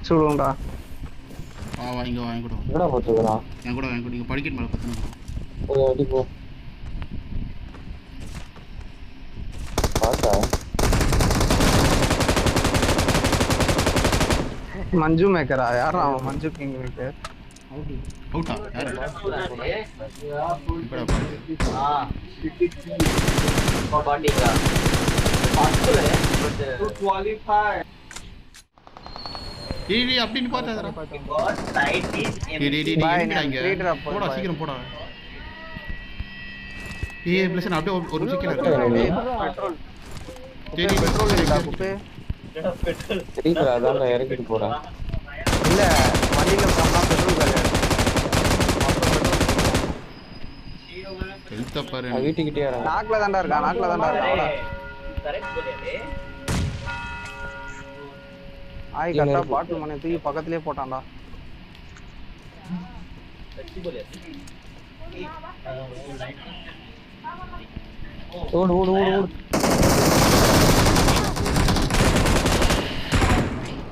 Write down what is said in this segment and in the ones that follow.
சொல்லுங்கடா. வாங்கிக்கோ வாங்கிக்கோ. என்னடா போட்டுக்கிறான்? என் கூட வாங்கிக்கோ. நீங்க படிக்கட் மேல பத்துங்க. ஒரு அடி போ. பாத்தா மஞ்சு மேக்கரா? யாரா அவன்? மஞ்சு கிங் மேக்கர். அவுட்டா? யாரு? இப்படா பாரு. பாட்டிங்க. பாஸ்கோல பட் டு குவாலிஃபை. ஏய் அப்படின்னு பார்த்தாதடா. God side is எம்டிடாங்க. போடா சீக்கிரம் போடா. ஏய் பிளேஸ் அப்படியே ஒரு சிக்கல இருக்கு. பெட்ரோல். டேய் பெட்ரோல் இல்லடா குப்பே. தெரியுதா? அதான் இறக்கிட்டு போறேன். இல்ல வண்டில பண்ணா பெட்ரோல் காலியா. ஹெல்த் பாரு. வீட்டுக்கிட்டே வரேன். நாக்ல தான்டா இருக்கா. வாடா. கரெக்ட் போலியே. ஆய் கரெக்டா பாட்டில் மண்ணை தூக்கி பக்கத்துலயே போட்டான்டா. சச்சி போலியே. ஓடு.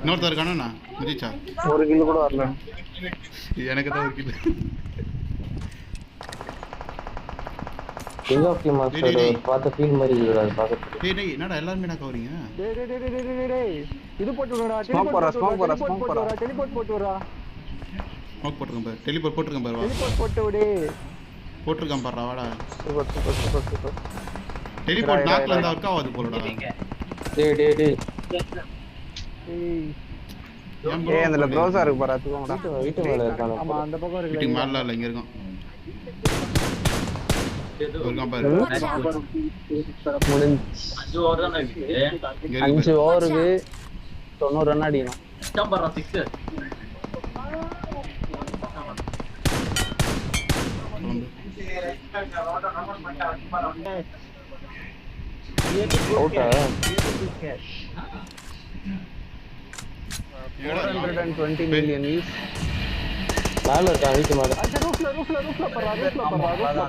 இன்னொருத்தர் இருக்கானா? முடிச்சா? ஒரு கிலோ கூட வரல. எனக்கு தான் ஒரு kilo. King of the master பாத்த ஃபீல் மாதிரி இருக்குடா பாக்கறது. டேய் என்னடா எல்லாரும் என்ன கவரிங்க? டேய் இது போட்டு விடுடா. ஸ்மோக் போறா. டெலிபோர்ட் போட்டு விடுடா. ஸ்மோக் போட்டுருக்கேன் பாரு. டெலிபோர்ட் போட்டுருக்கேன் பாரு. டெலிபோர்ட் போட்டு விடு. போட்டுருக்கேன் பாருடா வாடா. சூப்பர். டெலிபோர்ட் நாக்ல இருந்தா ஒர்க் ஆகாது போலடா. டேய். ஏய் அதுல ப்ரௌசர் இருக்கு பாரு. அதுக்கும்டா. வீட்டு மேல இருக்கானே. ஆமா அந்த பக்கம் இருக்கு. வீட்டுக்கு மேல இல்ல இங்க இருக்கும். ஒருக்கம் பாரு. 5 ஓவர் தான் இருக்கு. 5 ஓவருக்கு 90 ரன் அடிக்கணும். நம்பர் 6. அவுட்டா? 420 மில்லியன் வியூஸ். மேல இருக்கா வீட்டு மேல. ரூஃப்ல பரா. வாலிடா.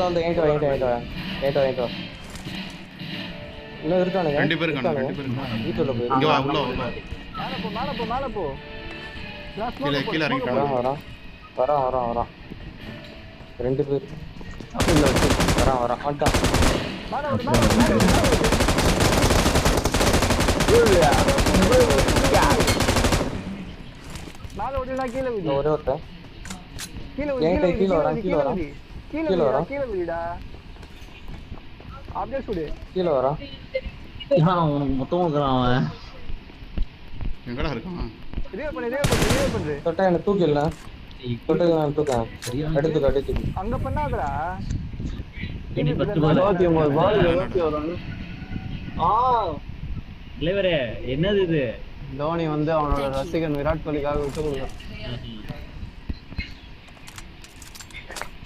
அந்த ஏன்டா இன்னும் இருக்கானுங்க. ரெண்டு பேர் இருக்காங்க. வீட்டுல போய் இங்க வா உள்ள. மேல போ. கீழ இறங்கிட்டாங்க. வரான். 2 பேர். வரான். வந்துட்டான். மேல ஓடினா கீழே விடு. ஒரே ஒருத்தன். கீழ வரான். கீழே விடுடா. அப்படியே சுடு. கீழ வரான். அவனுக்கு மொத்தமா இருக்கான் அவன். எங்கடா இருக்கான்? இதே பண்ணு. தொட்டா என்ன தூக்கிடல. நான் தூக்கேன். எடுத்து. அங்க பண்ணாதடா. இனி 10 பால். 29 பால் 21. தலைவரே என்னது இது? தோனி வந்து அவனோட ரசிகன் விராட் கோலிக்காக விட்டு கொடுத்தான்.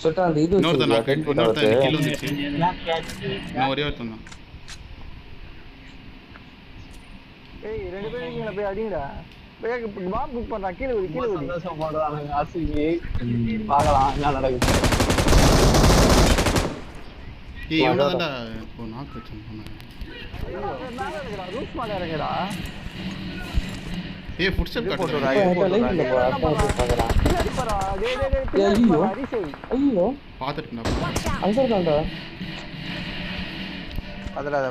சொட்டா அந்த இது இன்னொருத்தன் ஹெட் போட்டு கீழ வந்துச்சு. நான் ஒரே ஒருத்தன் தான். ஏய் 2 பேரும் கீழ போய் அடிங்கடா. போய் பாம் புக் பண்றா. கீழ விடு. சந்தோஷம் பண்றானுங்க. ஆசிக்கு பார்க்கலாம் என்ன நடக்குது. ஏய் எவ்வளவுடா இப்போ நாக் வச்சேன். ரூஃப் மேல இறங்குடா. ஏய் ஃபுட் ஸ்டெப் போட்டு கட்டுடா. லைட்ல போ பாக்கறா. ஐயோ பாத்துட்டேன்டா. அங்க இருக்கான்டா.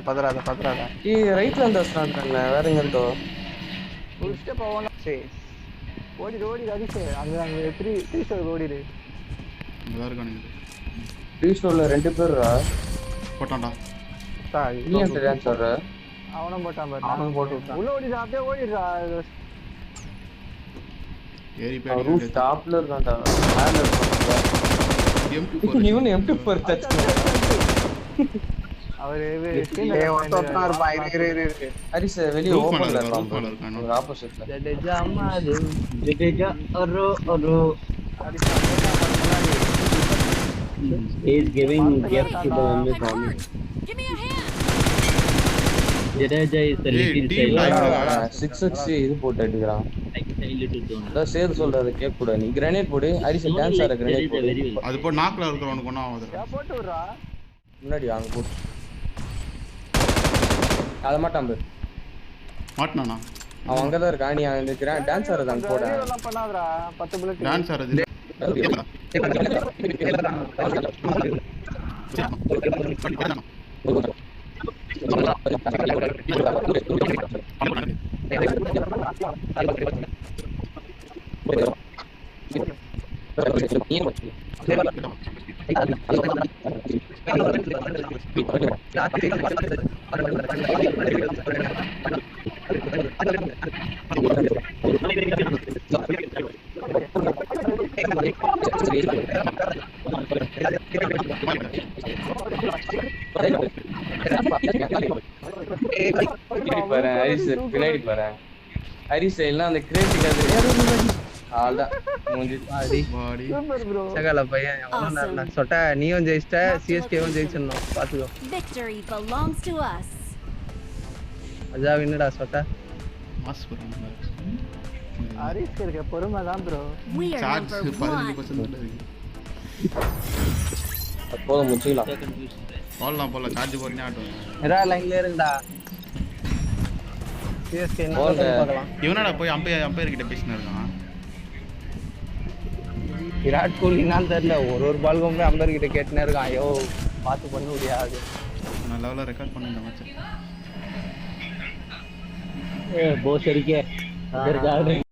பதறாத. ஏய் ரைட்ல இருந்தா ஸ்டார்ட் பண்ணல. வேற எங்க இருந்தோ? ஒரு ஸ்டெப் போனா சரி. ஓடி அடிச்சு. அங்க 3 ஸ்டெப் ஓடிடு. நல்லா இருக்கானுங்க. ரீஸ்டோர்ல 2 பேர்ரா. போட்டான்டா. நீ என்ன டான்ஸ் ஆடுற? அவனும் போட்டான் பாரு. அவனும் போட்டு விட்டான். உள்ள ஓடிடா. அப்படியே ஓடிடா. ஏறி போய் ரூஃப் டாப்ல இருக்கான்டா. மேல இருக்கான்டா. இவன் M24 டச். அவரே ஒருத்தன் இருப்பான். இரு. ஹரிஸ் வெளிய ஓபன்ல இருக்கான். இருக்கான். ஒரு ஆப்போசிட்ல. Jadeja ஒரோ. He is giving gift to the members only. Give me a hand. Jadeja is the little team child. 6x இது போட்டு அடிக்குறான். Like a little zone. அத சேது சொல்றது கேக்க கூடாது. நீ கிரனேட் போடு. ஹரிஸ் டான்ஸ் ஆட கிரனேட் போடு. அது போ நாக்ல இருக்கறவனுக்கு ஒண்ணா ஆகுது. போட்டு விடுறா. முன்னாடி அங்க போ அத மாட்டான் பாரு மாட்டினானா அவன் அங்கதான் இருக்கான் நீ அந்த டான்ஸ் ஆடுறது அங்க போட எல்லாம் பண்ணாதடா 10 புல்லட் டான்ஸ் ஆடுறது பின்னாடி பாரு ஹரிஸ் எல்லாம் அந்த கிரேட்டுக்கு அவ்வளோதான் பாடி சூப்பர் ப்ரோ சகல பையன் எவ்வளவு நேரம் சொட்ட நீயும் ஜெயிச்சிட்ட சிஎஸ்கேவும் ஜெயிச்சிடணும் பாத்துக்கோ Victory belongs to us. Adha வின்னுடா சொட்ட மாஸ் போறாங்க ஹரிஸ்க்கு இருக்க பொறுமை தான் bro We are charge number 15% one. இருக்கு போதும் முடிச்சுக்கலாம் போடலாம் சார்ஜ் போறீங்க ஆட்டும் இரா லைன்ல இருங்கடா சிஎஸ்கே என்ன போங்க. பார்க்கலாம் இவனடா போய் அம்பையர் கிட்ட பேசினா இருக்கான் விராட் கோலினான்னு தெரியல ஒரு பாலுக்கும் போய் அம்பர் கிட்ட கேட்டுனே இருக்கான் ஐயோ பார்த்து பண்ண முடியாது நான் லெவலில் ரெக்கார்ட் பண்ண இந்த மேட்ச் बहुत शरीक है इधर जा रहे